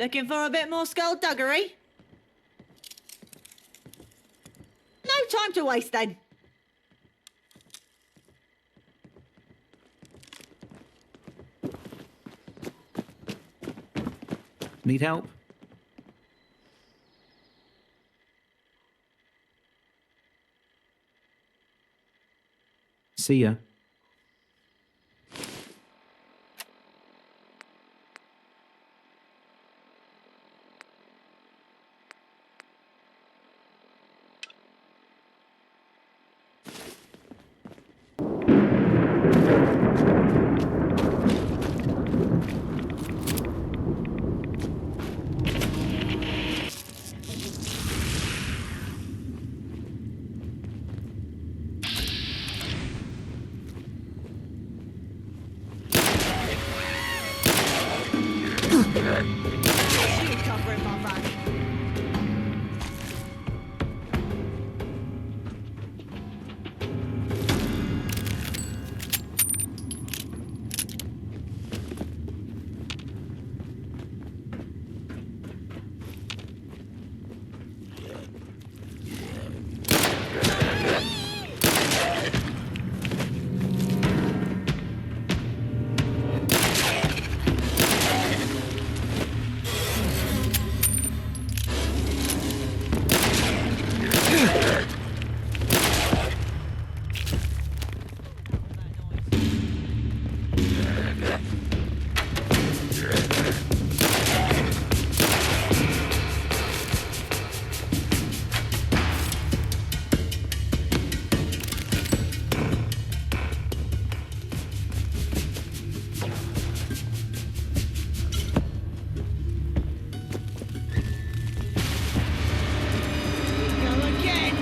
Looking for a bit more skullduggery? No time to waste then. Need help? See ya. Shield covering my back. Go again.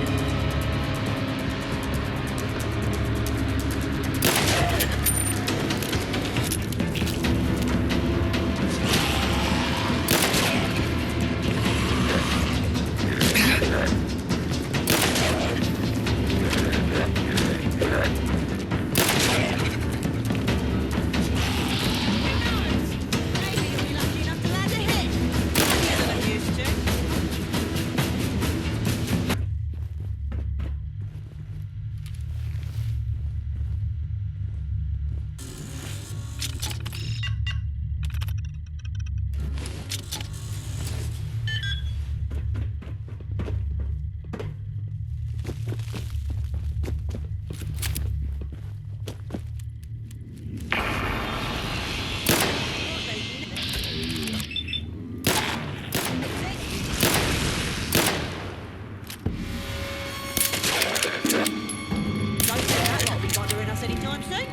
Maybe you'll be lucky enough to land a hit. You're not used to. Don't think that lot will be bothering us anytime soon.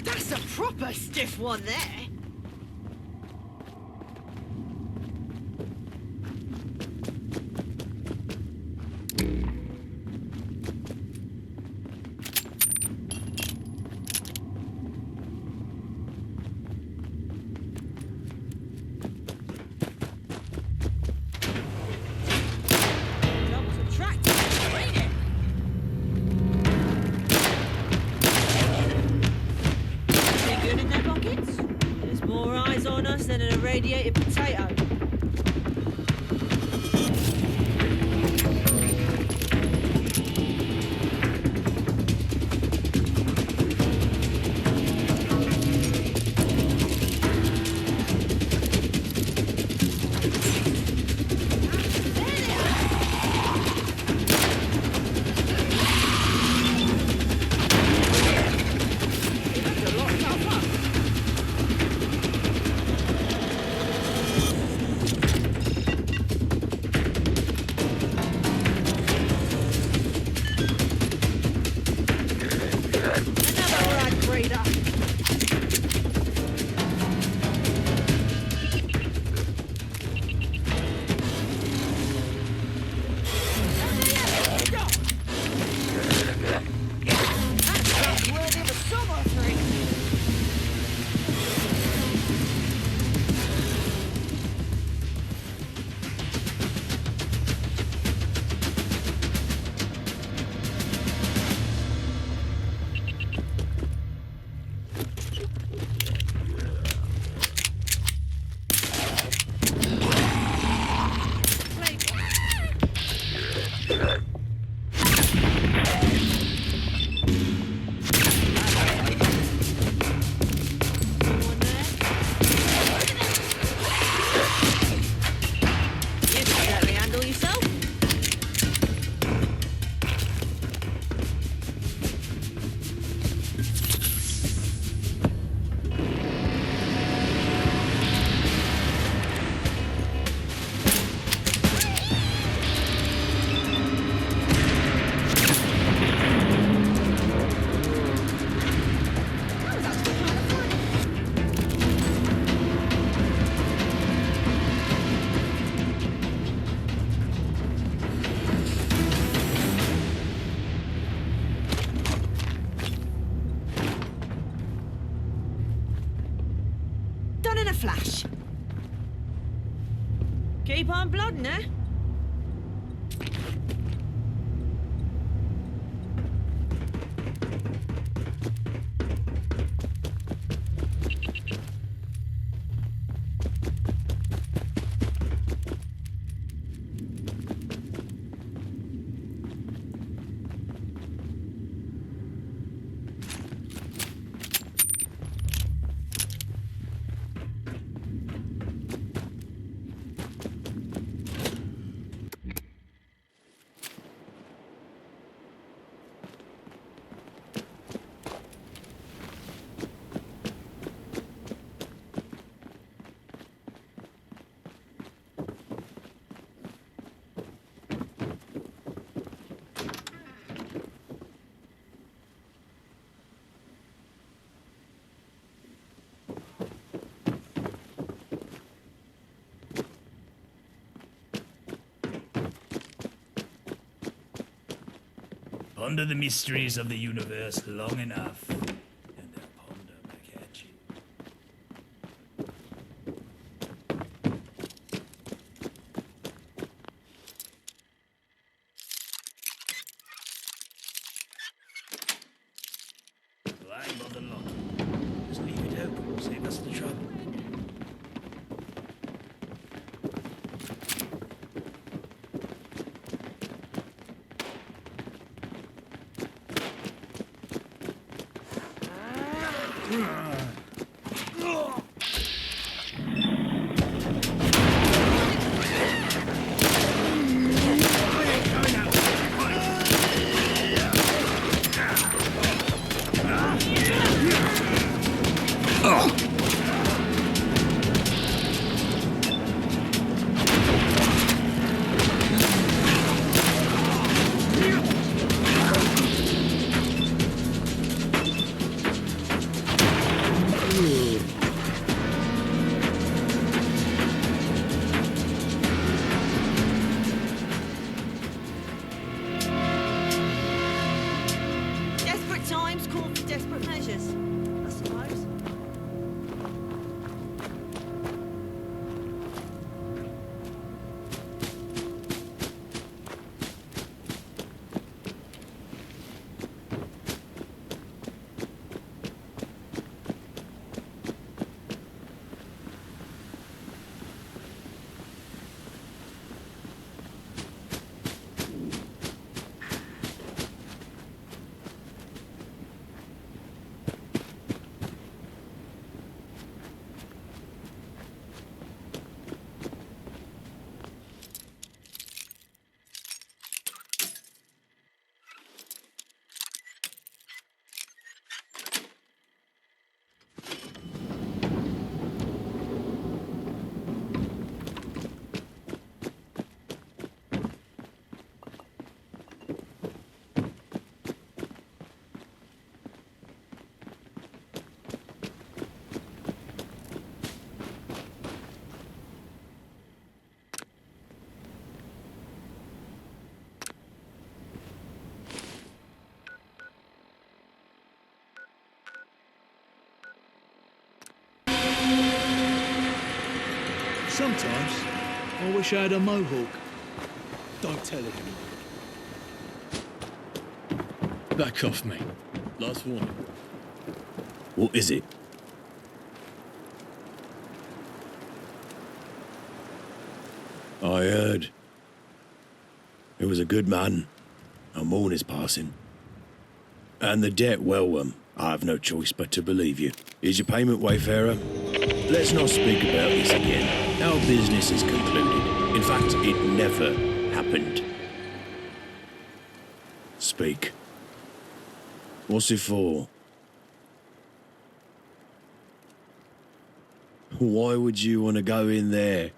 That's a proper stiff one there. That was attractive, ain't it? Anything good in their pockets? There's more eyes on us than an irradiated potato. That's a lot tougher. Flash. Keep on blooding, eh? Ponder the mysteries of the universe long enough, and they'll ponder back at you. Well, I ain't bother locking. Just leave it open, save us the trouble. Sometimes I wish I had a mohawk. Don't tell him. Back off me. Last warning. What is it? I heard. He was a good man. A mourn is passing. And the debt, well, I have no choice but to believe you. Is your payment, Wayfarer? Let's not speak about this again. Our business is concluded. In fact, it never happened. Speak. What's it for? Why would you want to go in there?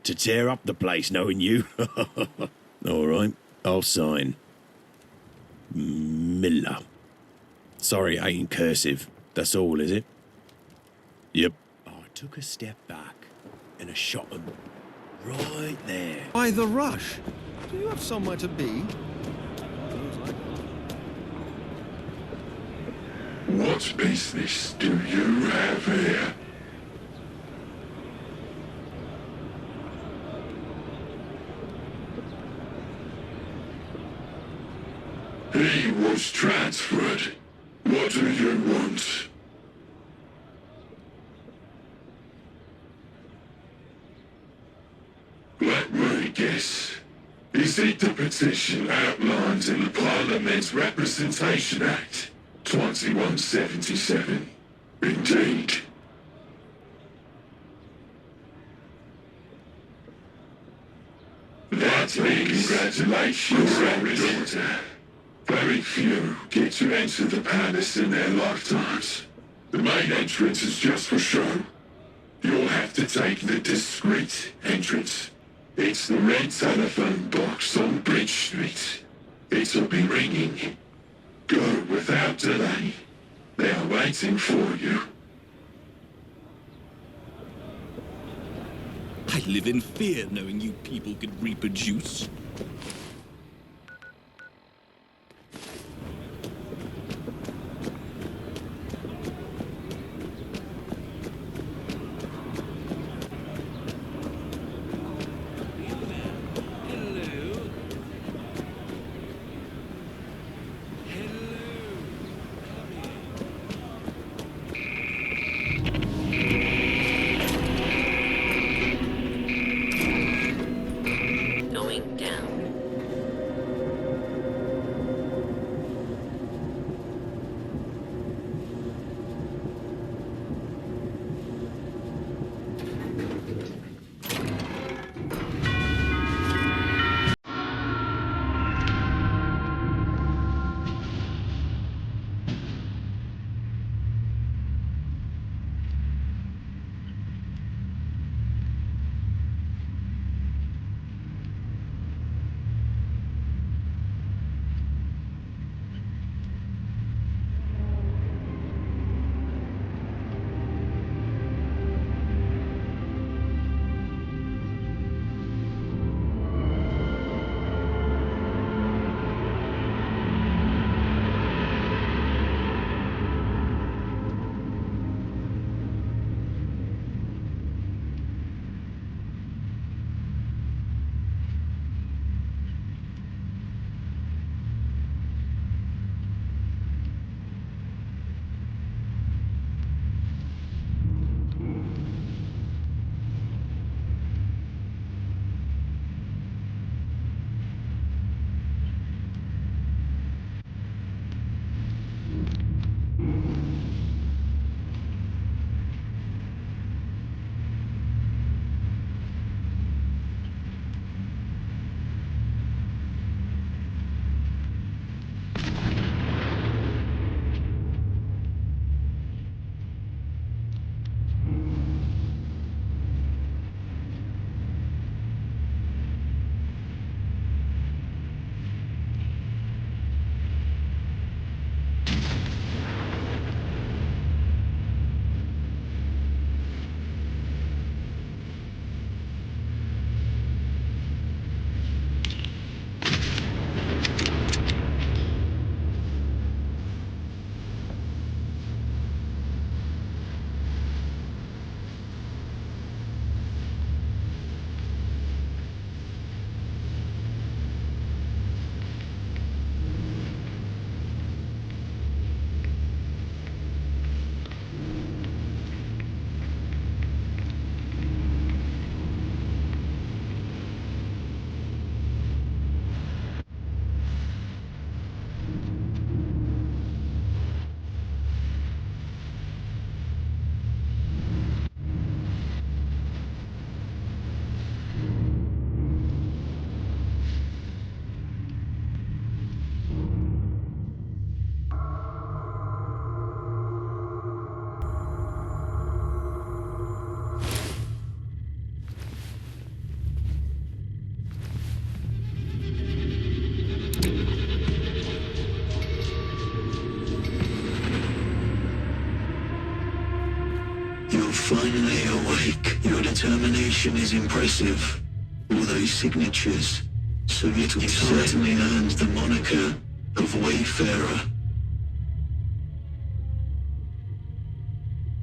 To tear up the place, knowing you? All right, I'll sign. Miller. Sorry, I ain't cursive. That's all, is it? Yep. I took a step back and I shot him. Right there. Why the rush? Do you have somewhere to be? What business do you have here? He was transferred. What do you want? Let me guess. Is it the petition outlined in the Parliament's Representation Act, 2177? Indeed. That means congratulations, daughter. Very few get to enter the palace in their lifetimes. The main entrance is just for show. You'll have to take the discreet entrance. It's the red telephone box on Bridge Street. It'll be ringing. Go without delay. They are waiting for you. I live in fear knowing you people could reproduce. Going down. You're finally awake. Your determination is impressive. All those signatures, so little time. You've certainly earned the moniker of Wayfarer.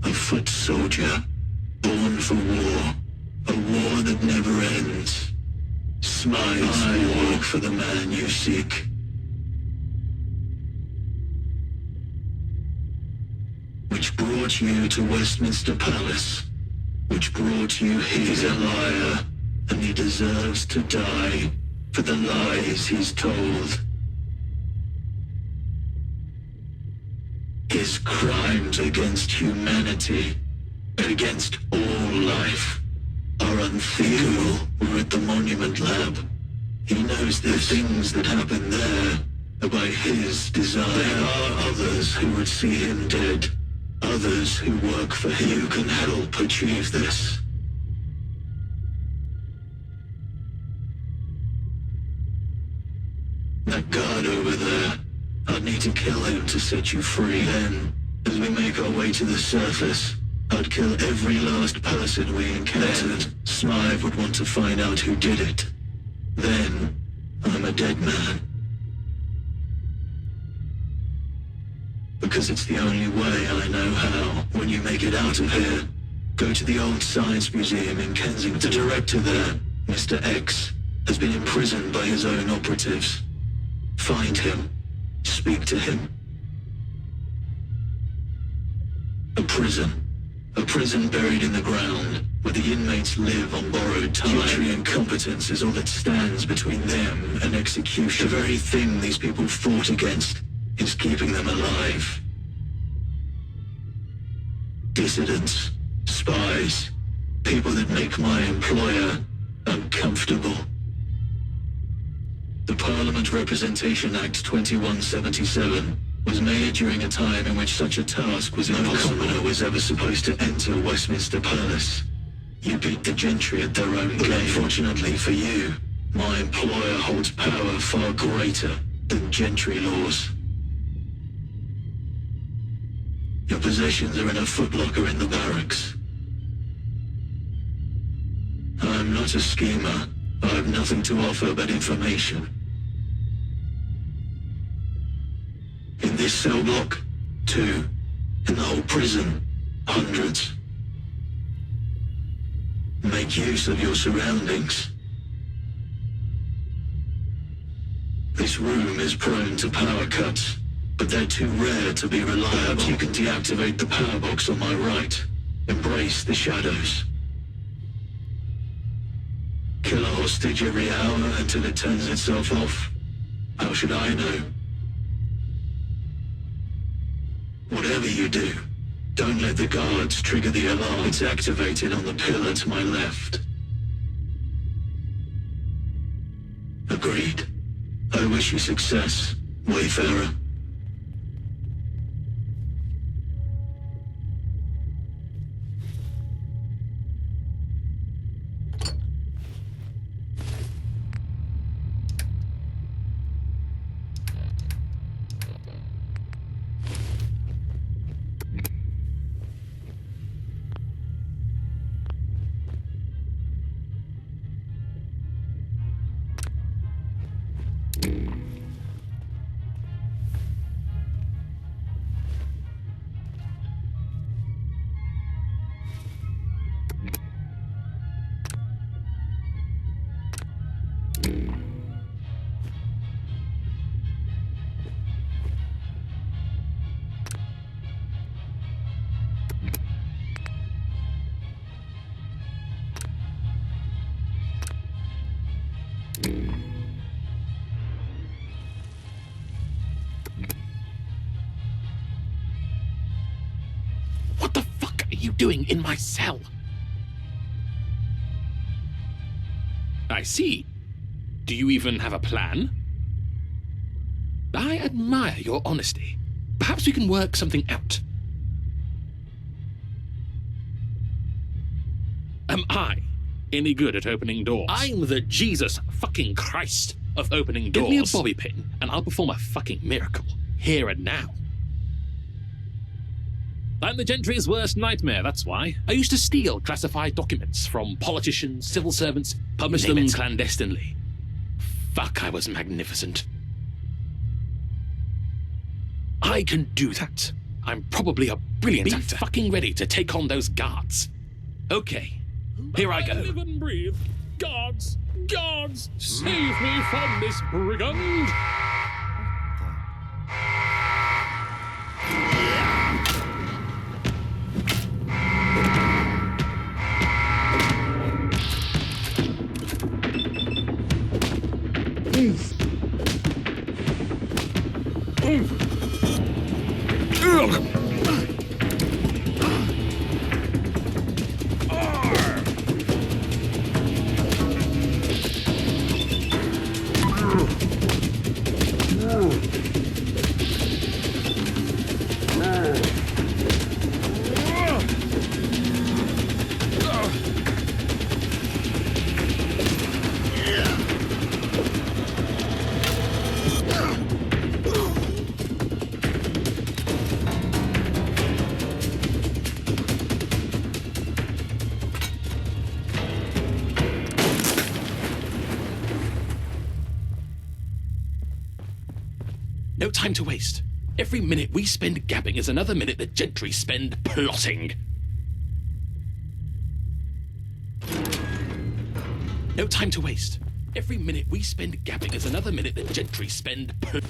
A foot soldier, born for war. A war that never ends. Smythe's work for the man you seek. Which brought you to Westminster Palace. Which brought you here. He's a liar, and he deserves to die for the lies he's told. His crimes against humanity, against all life, are unthinkable. We're at the Monument Lab. He knows the things that happen there are by his design. There are others who would see him dead. Others who work for him. You can help achieve this. That guard over there, I'd need to kill him to set you free. Then, as we make our way to the surface, I'd kill every last person we encountered. Smythe would want to find out who did it. Then, I'm a dead man. Because it's the only way I know how. When you make it out of here, go to the old Science Museum in Kensington. The director there, Mr. X, has been imprisoned by his own operatives. Find him. Speak to him. A prison. A prison buried in the ground, where the inmates live on borrowed time. Putrid incompetence is all that stands between them and execution. The very thing these people fought against is keeping them alive. Dissidents, spies, people that make my employer uncomfortable. The Parliament Representation Act 2177 was made during a time in which such a task was impossible. No commoner was ever supposed to enter Westminster Palace. You beat the gentry at their own game. Unfortunately for you, my employer holds power far greater than gentry laws. Your possessions are in a footlocker in the barracks. I'm not a schemer. I have nothing to offer but information. In this cell block, 2. In the whole prison, hundreds. Make use of your surroundings. This room is prone to power cuts, but they're too rare to be reliable. Perhaps you can deactivate the power box on my right. Embrace the shadows. Kill a hostage every hour until it turns itself off. How should I know? Whatever you do, don't let the guards trigger the alarm. It's activated on the pillar to my left. Agreed. I wish you success, Wayfarer. What the fuck are you doing in my cell? I see. Do you even have a plan? I admire your honesty. Perhaps we can work something out. Am I any good at opening doors? I'm the Jesus fucking Christ of opening doors. Give me a bobby pin, and I'll perform a fucking miracle, here and now. I'm the gentry's worst nightmare, that's why. I used to steal classified documents from politicians, civil servants, publish them clandestinely. Fuck, I was magnificent. I can do that. I'm probably a brilliant actor. Be fucking ready to take on those guards. Okay, here I go. Live and breathe. Guards! Guards! Save me from this brigand! No time to waste. Every minute we spend gabbing is another minute the gentry spend plotting. No time to waste. Every minute we spend gabbing is another minute the gentry spend plotting.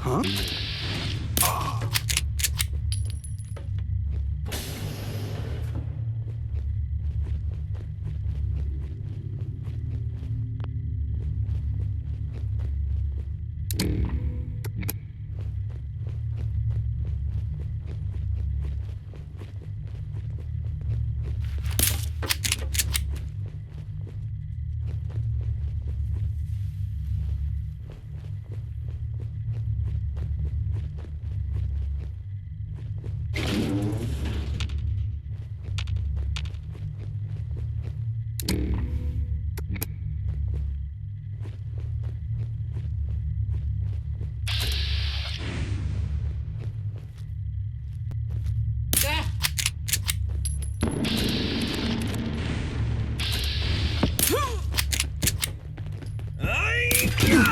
Huh? Used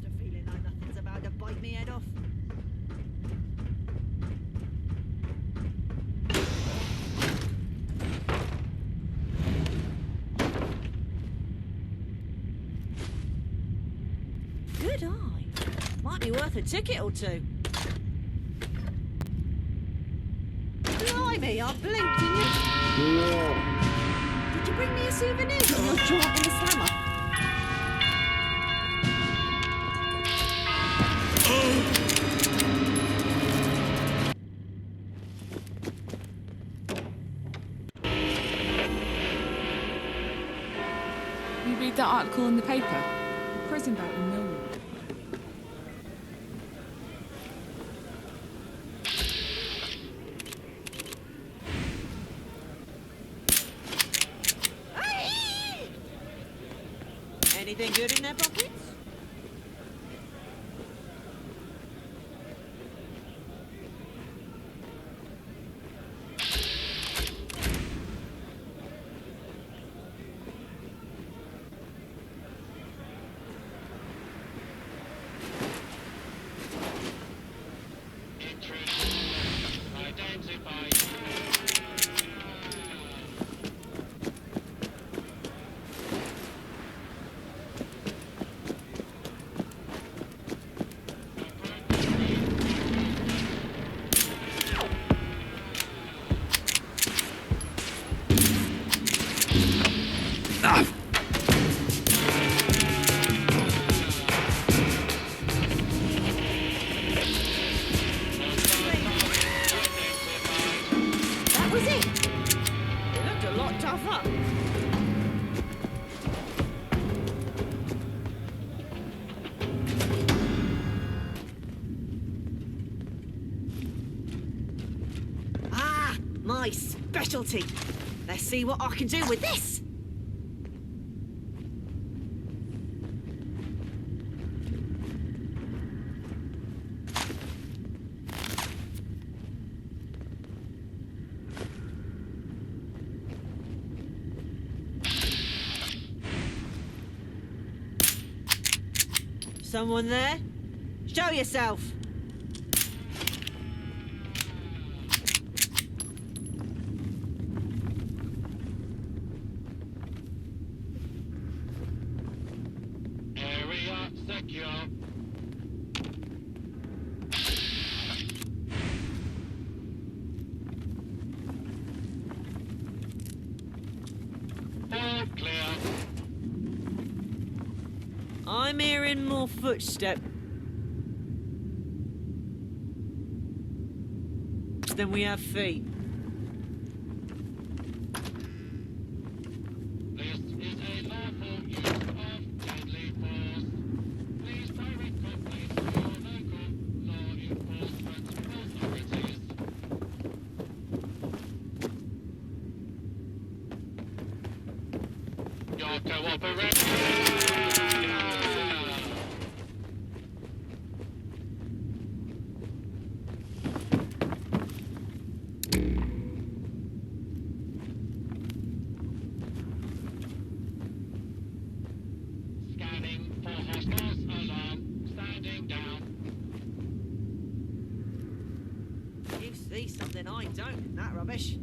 to feeling like nothing's about to bite me head off. Good eye. Might be worth a ticket or two. Blimey, I blinked and you... Did you bring me a souvenir from your jaunt in the slammer? You read that article in the paper? Prison back in Millwall. Anything good in their pockets? That was it. It looked a lot tougher. Ah, my specialty. Let's see what I can do with this. Someone there? Show yourself. Area secure. All clear. I'm hearing more footsteps than we have feet. This is a lawful use of deadly force. Please direct complaints to your local law enforcement authorities. Your cooperation. Scanning for hostiles. Alarm. Standing down. You see something I don't, that rubbish.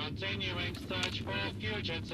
Continuing search for fugitive.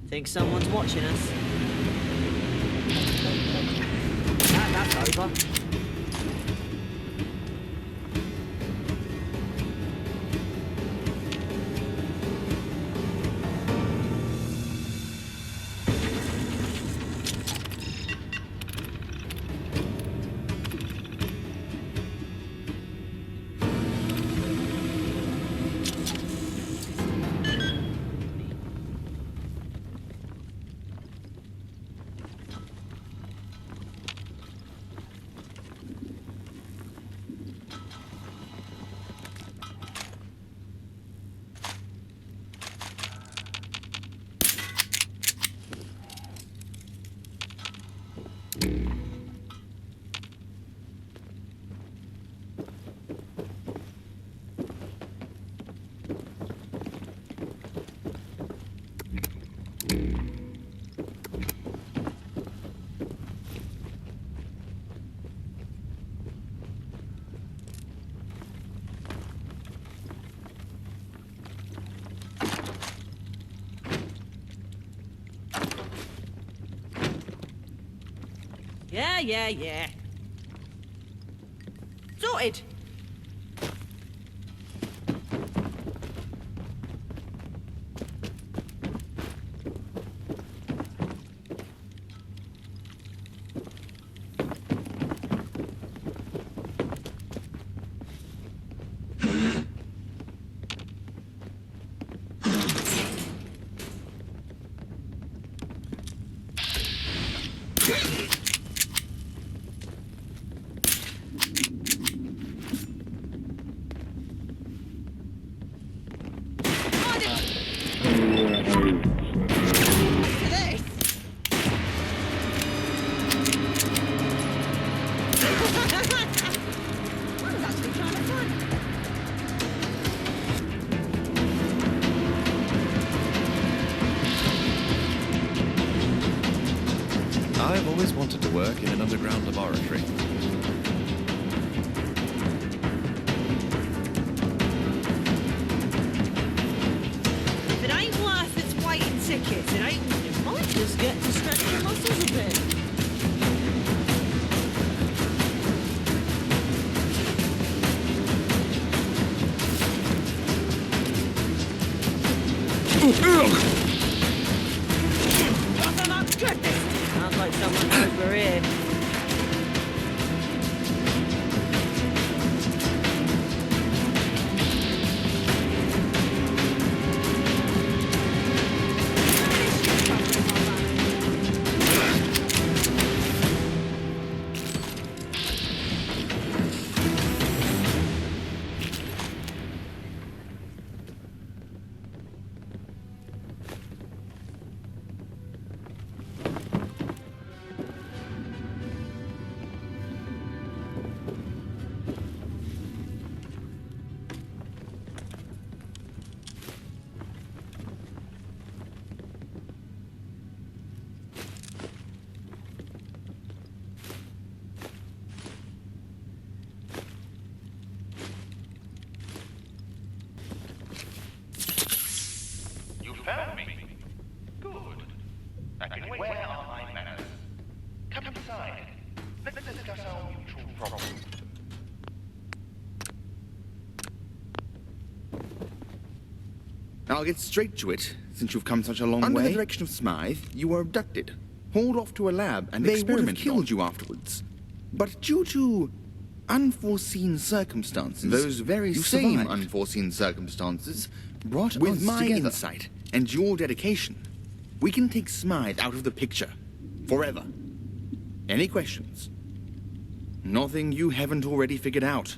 Think someone's watching us. That's over. Yeah. Sorted. I've always wanted to work in an underground laboratory. If it ain't worth its weight in tickets, it ain't. It might just get to stretch your muscles a bit. Sounds like someone's over here. I'll get straight to it, since you've come such a long way. Under the direction of Smythe, you were abducted, hauled off to a lab, and they would have killed you afterwards. But due to unforeseen circumstances, those very same unforeseen circumstances brought us with my insight and your dedication, we can take Smythe out of the picture forever. Any questions? Nothing you haven't already figured out.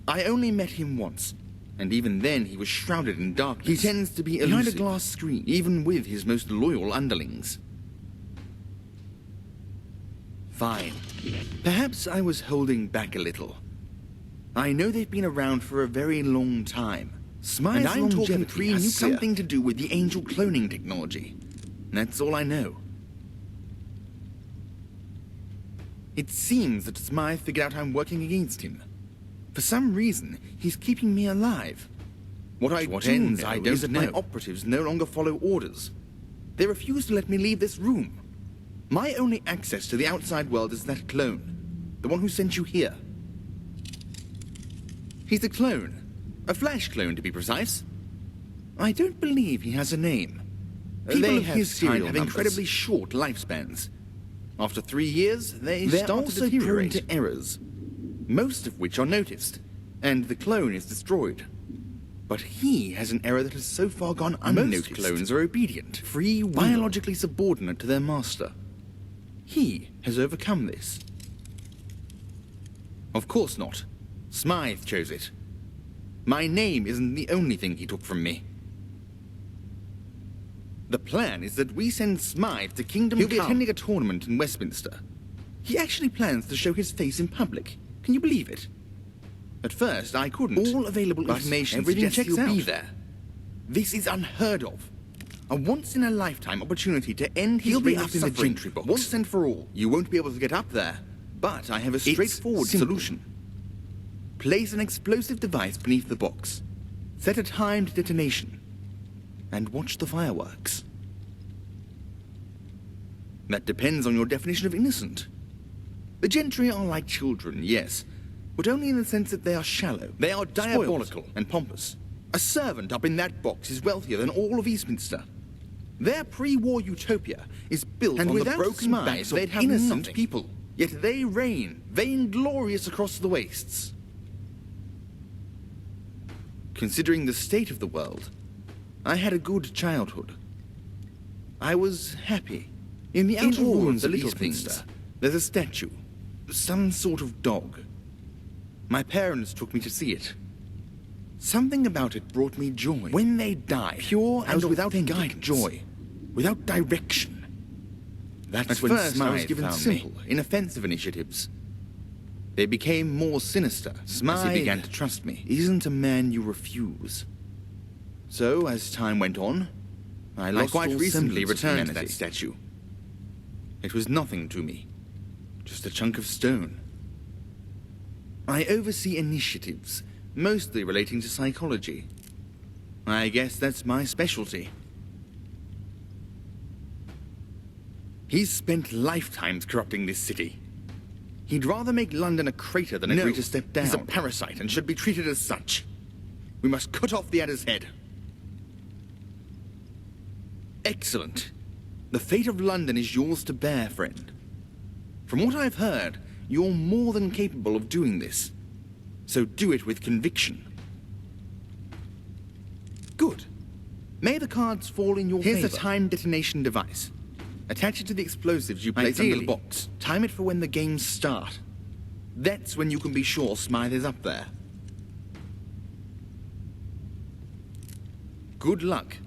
I only met him once, and even then he was shrouded in darkness. He tends to be behind a glass screen, even with his most loyal underlings. Fine. Perhaps I was holding back a little. I know they've been around for a very long time. Smythe's longevity has something to do with the angel cloning technology. That's all I know. It seems that Smythe figured out I'm working against him. For some reason, he's keeping me alive. What I do know is that my operatives no longer follow orders. They refuse to let me leave this room. My only access to the outside world is that clone, the one who sent you here. He's a clone. A flash clone, to be precise. I don't believe he has a name. People of his kind have incredibly short lifespans. After 3 years, they start to deteriorate. They're also prone to errors, most of which are noticed, and the clone is destroyed. But he has an error that has so far gone unnoticed. Most clones are obedient, free will, biologically subordinate to their master. He has overcome this. Of course not. Smythe chose it. My name isn't the only thing he took from me. The plan is that we send Smythe to Kingdom Come. He'll be attending a tournament in Westminster. He actually plans to show his face in public. Can you believe it? At first, I couldn't. All available information suggests he'll be there. This is unheard of. A once-in-a-lifetime opportunity to end his reign of suffering in the gentry box. Once and for all. You won't be able to get up there. But I have a straightforward solution. Place an explosive device beneath the box. Set a timed detonation. And watch the fireworks. That depends on your definition of innocent. The gentry are like children, yes, but only in the sense that they are shallow. They are diabolical and pompous. A servant up in that box is wealthier than all of Eastminster. Their pre-war utopia is built on the broken backs of innocent people. Yet they reign, vainglorious across the wastes. Considering the state of the world, I had a good childhood. I was happy. In the outer rooms of Eastminster, there's a statue, some sort of dog. My parents took me to see it. Something about it brought me joy. When they die, pure and without guidance, joy, without direction. That's when Smythe I was given simple, inoffensive initiatives. They became more sinister as he began to trust me. Isn't a man you refuse. So, as time went on, I quite recently returned to that statue. It was nothing to me, just a chunk of stone. I oversee initiatives, mostly relating to psychology. I guess that's my specialty. He's spent lifetimes corrupting this city. He'd rather make London a crater than agree to step down. He's a parasite and should be treated as such. We must cut off the adder's head. Excellent. The fate of London is yours to bear, friend. From what I've heard, you're more than capable of doing this. So do it with conviction. Good. May the cards fall in your favor. Here's a timed detonation device. Attach it to the explosives you place under the box. Time it for when the games start. That's when you can be sure Smythe is up there. Good luck.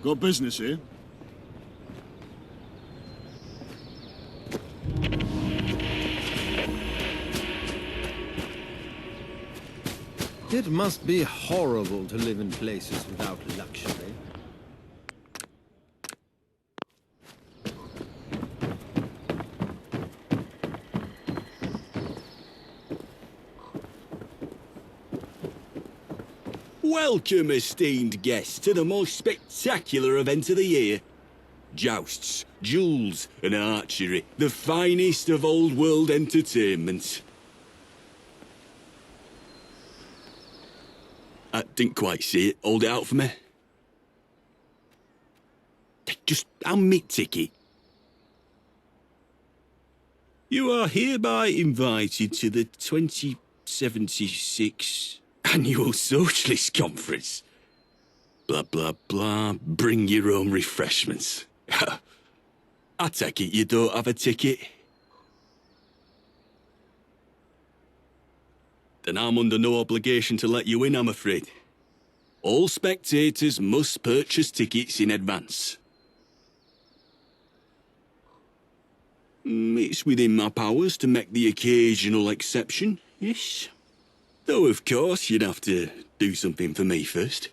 Got business here? It must be horrible to live in places without luxury. Welcome, esteemed guests, to the most spectacular event of the year. Jousts, duels, and archery, the finest of old world entertainment. I didn't quite see it. Hold it out for me. Just hand me ticket. You are hereby invited to the 2076 Annual Socialist Conference. Blah, blah, blah. Bring your own refreshments. I take it you don't have a ticket? Then I'm under no obligation to let you in, I'm afraid. All spectators must purchase tickets in advance. It's within my powers to make the occasional exception, yes. Though, of course, you'd have to do something for me first.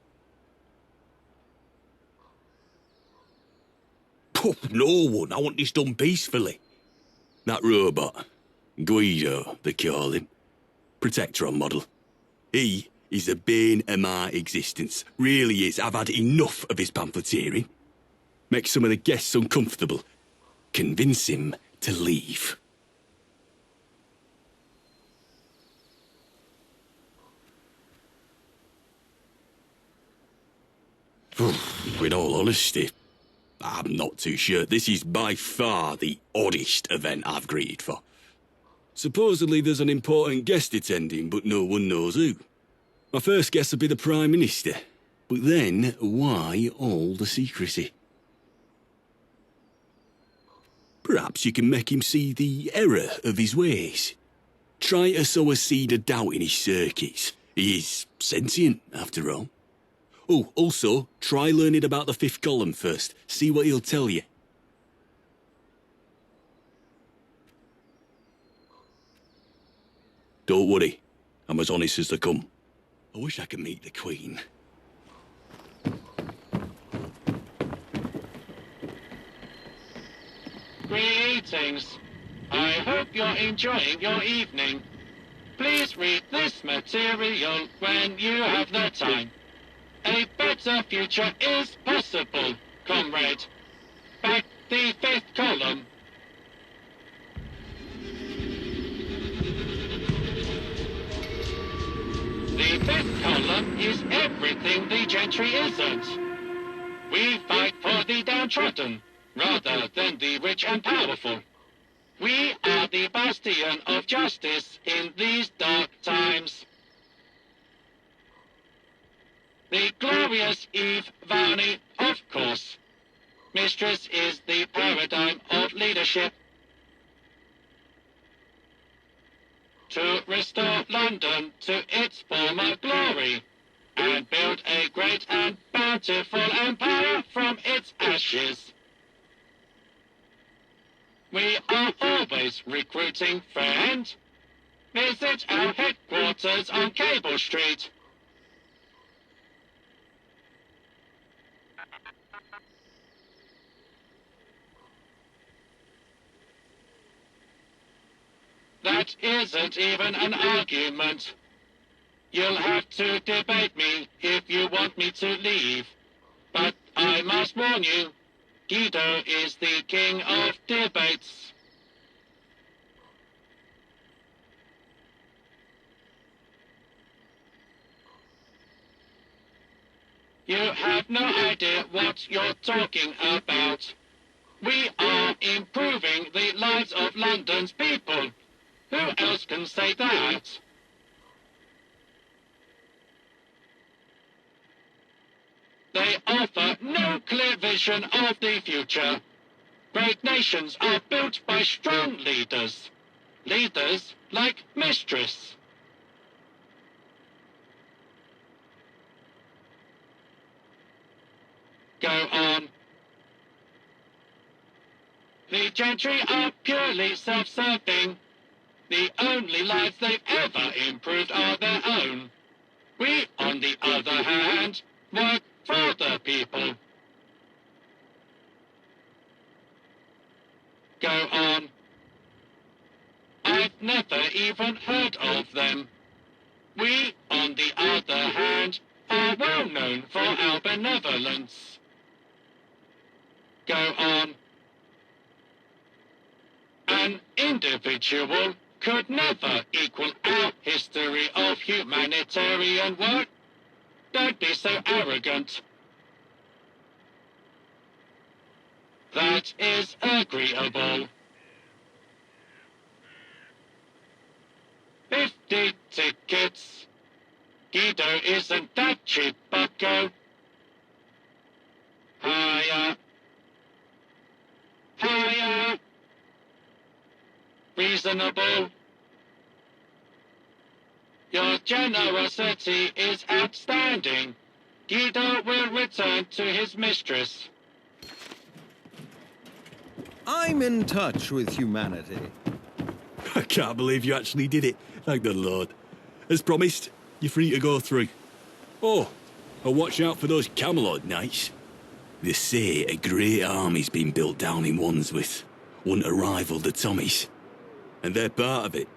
No one. I want this done peacefully. That robot, Guido, they call him. Protectron model. He is the bane of my existence. Really is. I've had enough of his pamphleteering. Make some of the guests uncomfortable. Convince him to leave. In all honesty, I'm not too sure. This is by far the oddest event I've greeted for. Supposedly there's an important guest attending, but no one knows who. My first guess would be the Prime Minister. But then, why all the secrecy? Perhaps you can make him see the error of his ways. Try to sow a seed of doubt in his circuits. He is sentient, after all. Oh, also, try learning about the fifth column first. See what he'll tell you. Don't worry. I'm as honest as they come. I wish I could meet the Queen. Greetings. I hope you're enjoying your evening. Please read this material when you have the time. A better future is possible, comrade. Back the fifth column. The fifth column is everything the gentry isn't. We fight for the downtrodden, rather than the rich and powerful. We are the bastion of justice in these dark times. The glorious Eve Varney, of course. Mistress is the paradigm of leadership. To restore London to its former glory, and build a great and bountiful empire from its ashes. We are always recruiting, friend. Visit our headquarters on Cable Street. That isn't even an argument. You'll have to debate me if you want me to leave. But I must warn you, Guido is the king of debates. You have no idea what you're talking about. We are improving the lives of London's people. Who else can say that? They offer no clear vision of the future. Great nations are built by strong leaders. Leaders like Mistress. Go on. The gentry are purely self-serving. The only lives they've ever improved are their own. We, on the other hand, work for the people. Go on. I've never even heard of them. We, on the other hand, are are well known for our benevolence. Go on. An individual could never equal our history of humanitarian work. Don't be so arrogant. That is agreeable. 50 tickets. Guido isn't that cheap, bucko. Higher. Higher. Reasonable. Your generosity is outstanding. Guido will return to his mistress. I'm in touch with humanity. I can't believe you actually did it. Thank the Lord. As promised, you're free to go through. Oh, and watch out for those Camelot knights. They say a great army's been built down in Wandsworth, one to rival the Tommies. And they're part of it,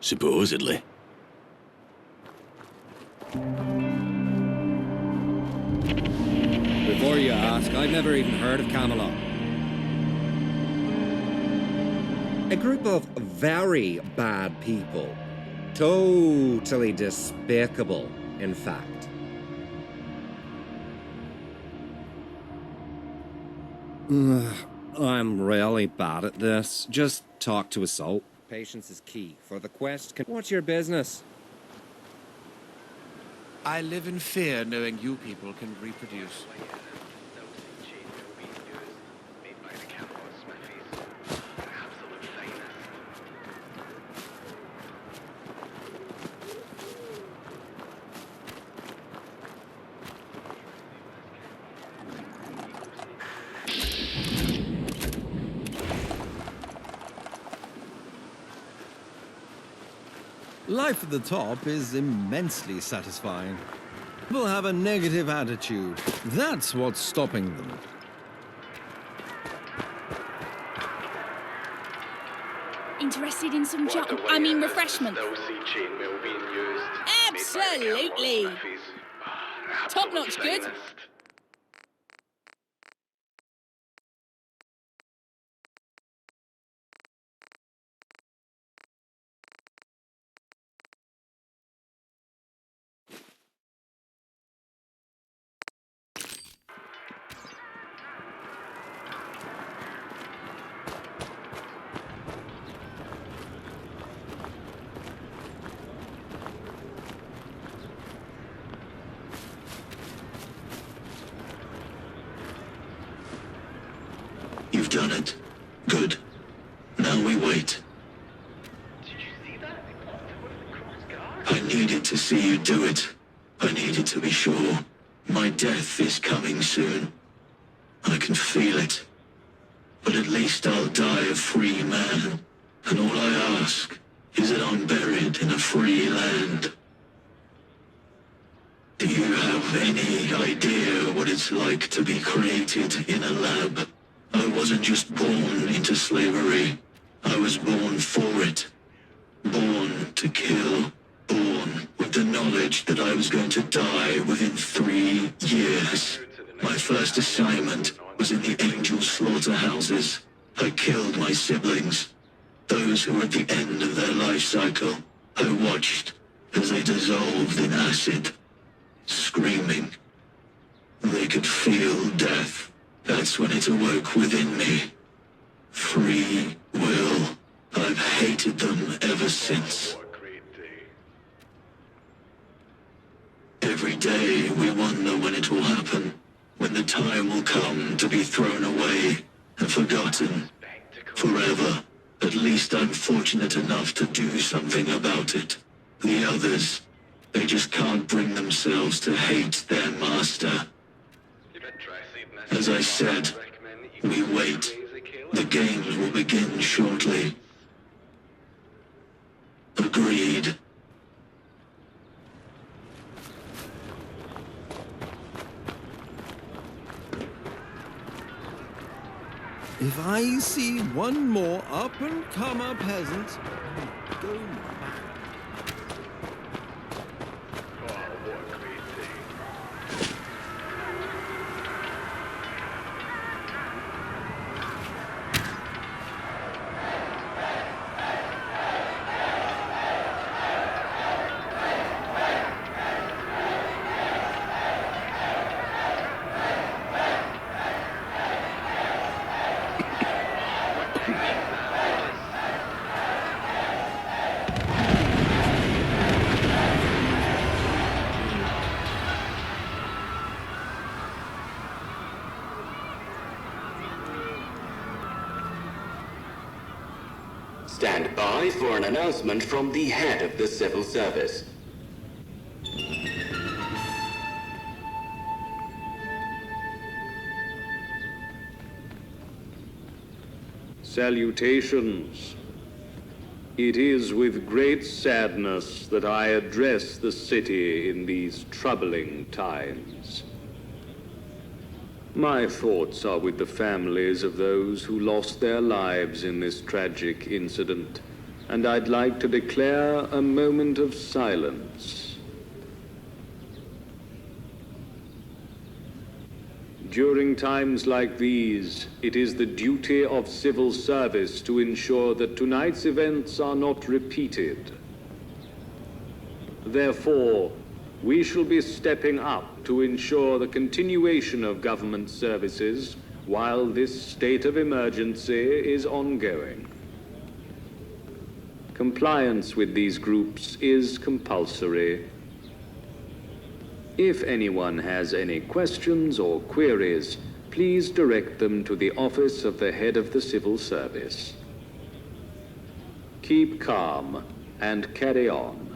supposedly. Before you ask, I've never even heard of Camelot. A group of very bad people. Totally despicable, in fact. I'm really bad at this. Just talk to a soul. Patience is key for the quest. What's your business? I live in fear knowing you people can reproduce. Life at the top is immensely satisfying. People have a negative attitude. That's what's stopping them. Interested in some refreshment? Absolutely. Top-notch good. You've done it. Good. Now we wait. I needed to see you do it. I needed to be sure. My death is coming soon. I can feel it. But at least I'll die a free man. And all I ask is that I'm buried in a free land. Do you have any idea what it's like to be created in a lab? I wasn't just born into slavery. I was born for it. Born to kill. Born with the knowledge that I was going to die within 3 years. My first assignment was in the angel slaughterhouses. I killed my siblings. Those who were at the end of their life cycle. I watched as they dissolved in acid. Screaming. They could feel death. That's when it awoke within me. Free will. I've hated them ever since. Every day we wonder when it will happen. When the time will come to be thrown away and forgotten. Forever. At least I'm fortunate enough to do something about it. The others, they just can't bring themselves to hate their master. As I said, we wait. The games will begin shortly. Agreed. If I see one more up-and-comer peasant, I'll go back. Stand by for an announcement from the head of the civil service. Salutations. It is with great sadness that I address the city in these troubling times. My thoughts are with the families of those who lost their lives in this tragic incident, and I'd like to declare a moment of silence. During times like these, it is the duty of civil service to ensure that tonight's events are not repeated. Therefore, we shall be stepping up to ensure the continuation of government services while this state of emergency is ongoing. Compliance with these groups is compulsory. If anyone has any questions or queries, please direct them to the office of the head of the civil service. Keep calm and carry on.